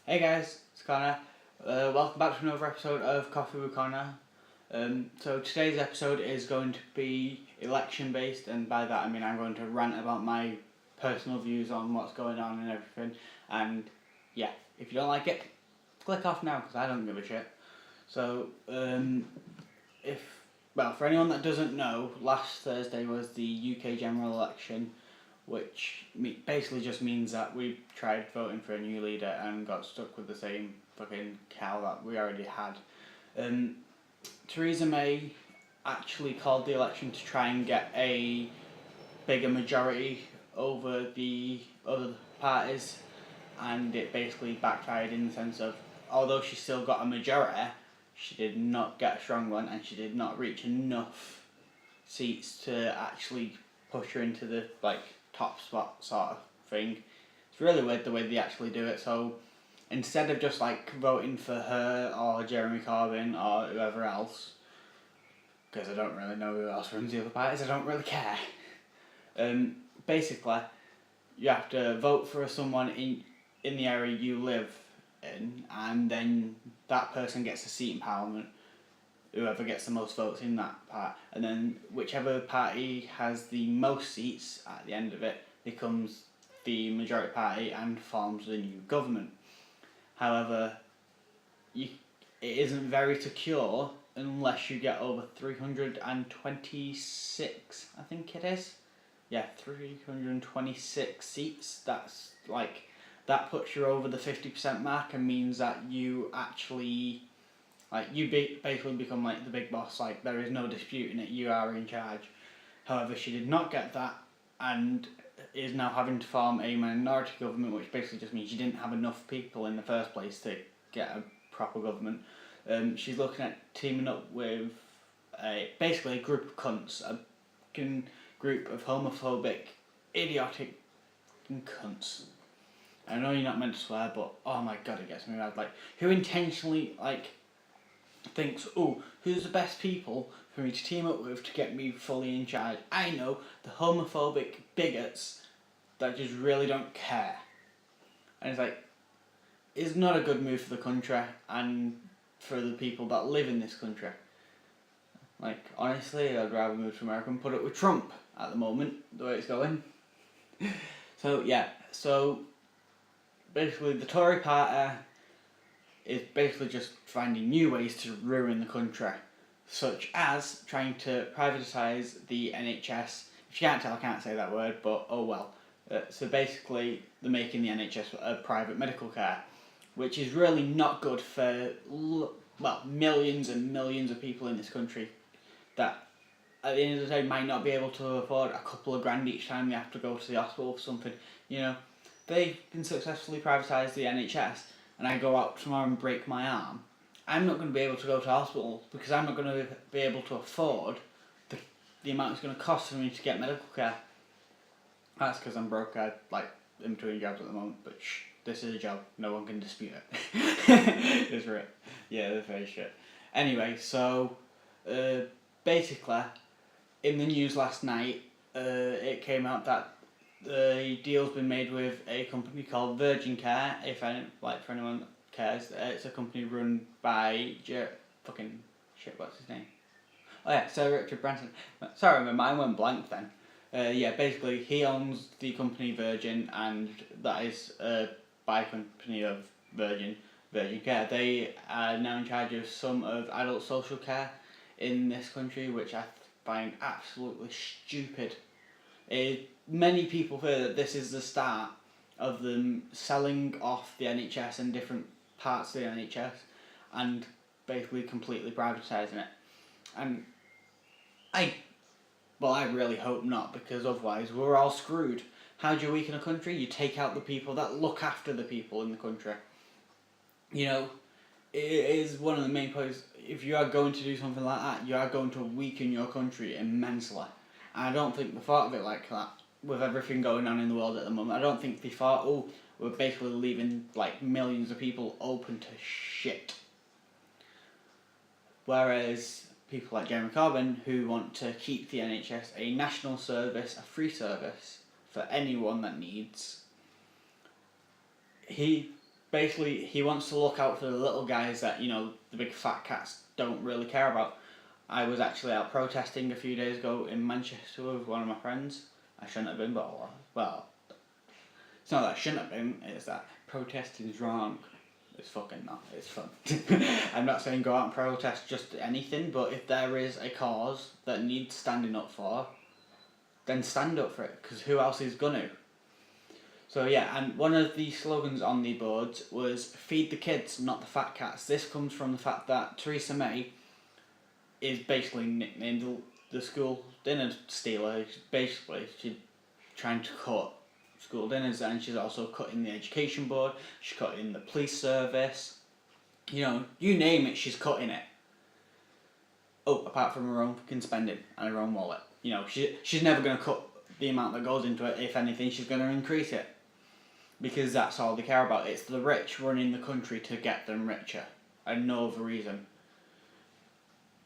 Hey guys, it's Connor. Welcome back to another episode of Coffee with Connor. So today's episode is going to be election based, and by that I mean I'm going to rant about my personal views on what's going on and everything. And yeah, if you don't like it, click off now because I don't give a shit. So for anyone that doesn't know, last Thursday was the UK general election, which basically just means that we tried voting for a new leader and got stuck with the same fucking cow that we already had. Theresa May actually called the election to try and get a bigger majority over the other parties, and it basically backfired in the sense of, although she still got a majority, she did not get a strong one, and she did not reach enough seats to actually push her into the top spot sort of thing. It's really weird the way they actually do it. So instead of just voting for her or Jeremy Corbyn or whoever else, because I don't really know who else runs the other parties, I don't really care. Basically, you have to vote for someone in the area you live in, and then that person gets a seat in Parliament. Whoever gets the most votes in that part, and then whichever party has the most seats at the end of it becomes the majority party and forms the new government. However, it isn't very secure unless you get over 326, I think it is. Yeah, 326 seats. That's that puts you over the 50% mark and means that you actually basically become the big boss. There is no disputing it, you are in charge. However, she did not get that and is now having to form a minority government, which basically just means she didn't have enough people in the first place to get a proper government. She's looking at teaming up with basically a group of cunts, a group of homophobic, idiotic cunts. I know you're not meant to swear, but oh my god, it gets me mad. Who intentionally thinks, oh, who's the best people for me to team up with to get me fully in charge? I know, the homophobic bigots that just really don't care. And it's not a good move for the country and for the people that live in this country. Honestly, I'd rather move to America and put it with Trump at the moment, the way it's going. So basically the Tory party is basically just finding new ways to ruin the country, such as trying to privatise the NHS. If you can't tell, I can't say that word, but oh well. So basically, they're making the NHS a private medical care, which is really not good for, millions and millions of people in this country that at the end of the day might not be able to afford a couple of grand each time they have to go to the hospital for something. They can successfully privatise the NHS, and I go out tomorrow and break my arm, I'm not going to be able to go to hospital because I'm not going to be able to afford the amount it's going to cost for me to get medical care. That's because I'm broke. I'm in between jobs at the moment, but this is a job. No one can dispute it. It's right. Yeah, that's very shit. Anyway, so basically, in the news last night, it came out that the deal's been made with a company called Virgin Care. For anyone that cares, it's a company run by what's his name? Oh yeah, Sir Richard Branson. Sorry, my mind went blank then. Basically he owns the company Virgin, and that is a by company of Virgin Care. They are now in charge of some of adult social care in this country, which I find absolutely stupid. Many people fear that this is the start of them selling off the NHS and different parts of the NHS and basically completely privatising it. And I really hope not, because otherwise we're all screwed. How do you weaken a country? You take out the people that look after the people in the country. It is one of the main points. If you are going to do something like that, you are going to weaken your country immensely. And I don't think they thought of it like that with everything going on in the world at the moment. I don't think they thought, oh, we're basically leaving millions of people open to shit. Whereas people like Jeremy Corbyn, who want to keep the NHS a national service, a free service for anyone that needs, he basically he wants to look out for the little guys that, you know, the big fat cats don't really care about. I was actually out protesting a few days ago in Manchester with one of my friends. I shouldn't have been, but well, it's not that I shouldn't have been, it's that protesting is wrong. It's fucking not, it's fun. I'm not saying go out and protest just anything, but if there is a cause that needs standing up for, then stand up for it, because who else is gonna? So yeah, and one of the slogans on the boards was "Feed the kids, not the fat cats." This comes from the fact that Theresa May is basically nicknamed the school dinner stealer. Basically, she's trying to cut school dinners, and she's also cutting the education board. She's cutting the police service. You know, you name it, she's cutting it. Oh, apart from her own fucking spending and her own wallet. You know, she's never going to cut the amount that goes into it. If anything, she's going to increase it. Because that's all they care about. It's the rich running the country to get them richer. And no other reason.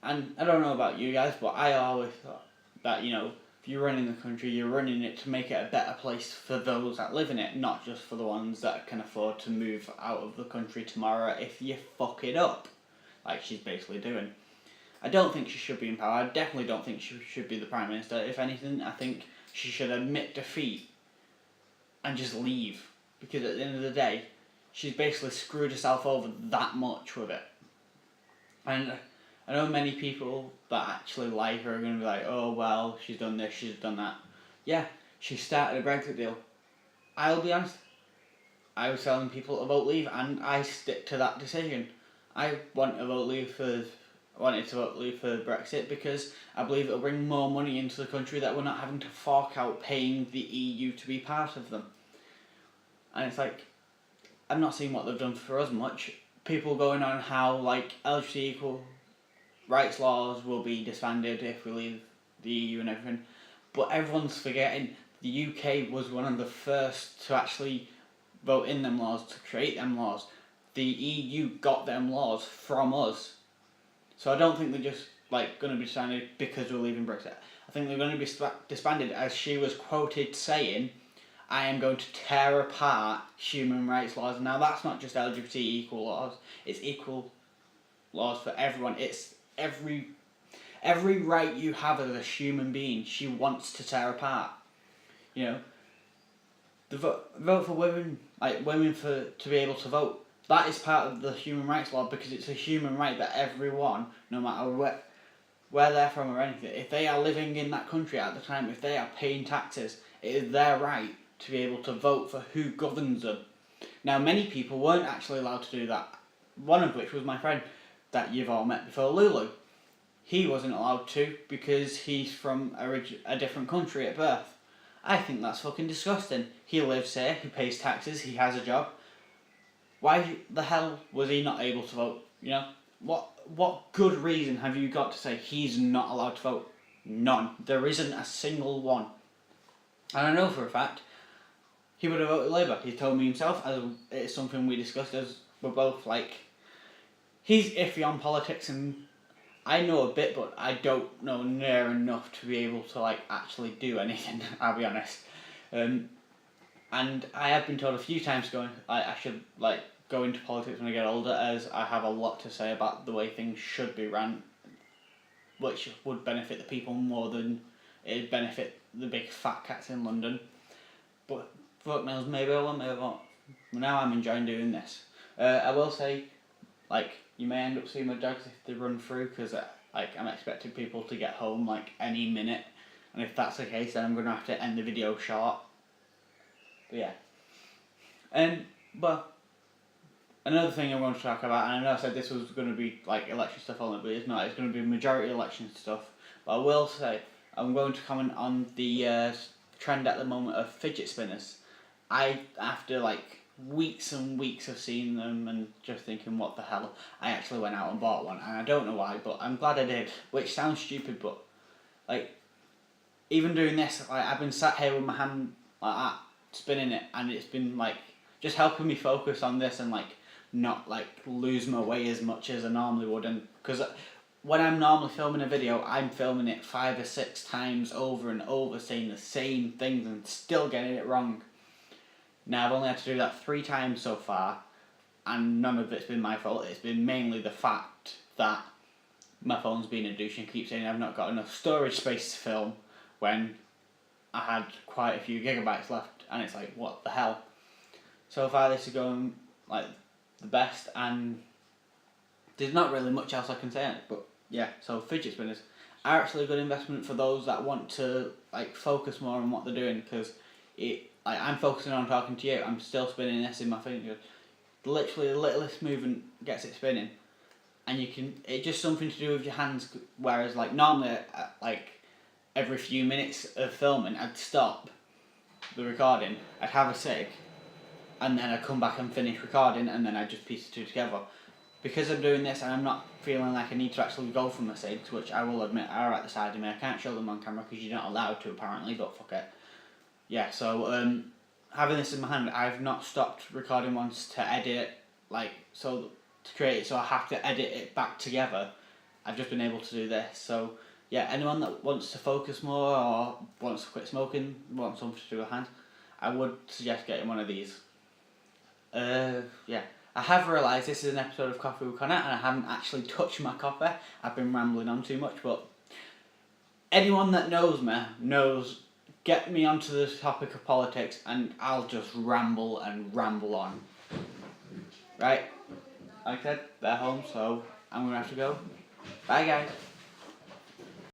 And I don't know about you guys, but I always thought that, you know, if you're running the country, you're running it to make it a better place for those that live in it, not just for the ones that can afford to move out of the country tomorrow if you fuck it up. Like she's basically doing. I don't think she should be in power. I definitely don't think she should be the Prime Minister. If anything, I think she should admit defeat and just leave. Because at the end of the day, she's basically screwed herself over that much with it. And I know many people that actually like her are going to be like, oh, well, she's done this, she's done that. Yeah, she started a Brexit deal. I'll be honest, I was telling people to vote leave, and I stick to that decision. I wanted to vote leave for Brexit because I believe it'll bring more money into the country that we're not having to fork out paying the EU to be part of them. And it's like, I'm not seeing what they've done for us much. People going on how, like, LGBT equal rights laws will be disbanded if we leave the EU and everything. But everyone's forgetting the UK was one of the first to actually vote in them laws, to create them laws. The EU got them laws from us. So I don't think they're just, like, going to be disbanded because we're leaving Brexit. I think they're going to be disbanded, as she was quoted saying, I am going to tear apart human rights laws. Now, that's not just LGBT equal laws. It's equal laws for everyone. It's every right you have as a human being, she wants to tear apart. You know, the vote for women, like women to be able to vote, that is part of the human rights law, because it's a human right that everyone, no matter where they're from or anything, if they are living in that country at the time, if they are paying taxes, it is their right to be able to vote for who governs them. Now, many people weren't actually allowed to do that, one of which was my friend that you've all met before, Lulu. He wasn't allowed to because he's from a different country at birth. I think that's fucking disgusting. He lives here, he pays taxes, he has a job. Why the hell was he not able to vote? You know, what good reason have you got to say he's not allowed to vote? None. There isn't a single one. And I know for a fact he would have voted Labour. He told me himself, as it's something we discussed, as we're both like, he's iffy on politics, and I know a bit, but I don't know near enough to be able to like actually do anything. I'll be honest. And I have been told a few times I should like go into politics when I get older, as I have a lot to say about the way things should be run, which would benefit the people more than it'd benefit the big fat cats in London. But fuck knows, maybe I will, maybe I won't. Now I'm enjoying doing this. I will say, like, you may end up seeing my dogs if they run through, because like I'm expecting people to get home like any minute, and if that's the case, then I'm gonna have to end the video short. But yeah, but another thing I want to talk about, and I know I said this was going to be like election stuff only, but it's not. It's going to be majority election stuff. But I will say I'm going to comment on the trend at the moment of fidget spinners. After like weeks and weeks of seeing them and just thinking, what the hell, I actually went out and bought one, and I don't know why, but I'm glad I did. Which sounds stupid, but like even doing this, like I've been sat here with my hand like that, spinning it, and it's been like just helping me focus on this and like not like lose my way as much as I normally would. And because when I'm normally filming a video, I'm filming it 5 or 6 times over and over, saying the same things and still getting it wrong. Now I've only had to do that 3 times so far, and none of it's been my fault. It's been mainly the fact that my phone's been a douche and keeps saying I've not got enough storage space to film when I had quite a few gigabytes left, and it's like, what the hell? So far this is going like the best, and there's not really much else I can say on it, but yeah, so fidget spinners are actually a good investment for those that want to like focus more on what they're doing, because I'm focusing on talking to you, I'm still spinning this in my fingers. Literally the littlest movement gets it spinning, and it's just something to do with your hands, whereas like normally like every few minutes of filming I'd stop the recording, I'd have a cig, and then I'd come back and finish recording, and then I'd just piece the two together. Because I'm doing this and I'm not feeling like I need to actually go for my cigs, which I will admit are at the side of me. I can't show them on camera because you're not allowed to apparently, but fuck it. Yeah, so having this in my hand, I've not stopped recording once to edit, to create it, so I have to edit it back together. I've just been able to do this. So yeah, anyone that wants to focus more or wants to quit smoking, wants something to do with hands, I would suggest getting one of these. Yeah. I have realised this is an episode of Coffee with Connor, and I haven't actually touched my coffee. I've been rambling on too much, but anyone that knows me knows, get me onto the topic of politics and I'll just ramble and ramble on. Right? Like I said, they're home, so I'm going to have to go. Bye guys.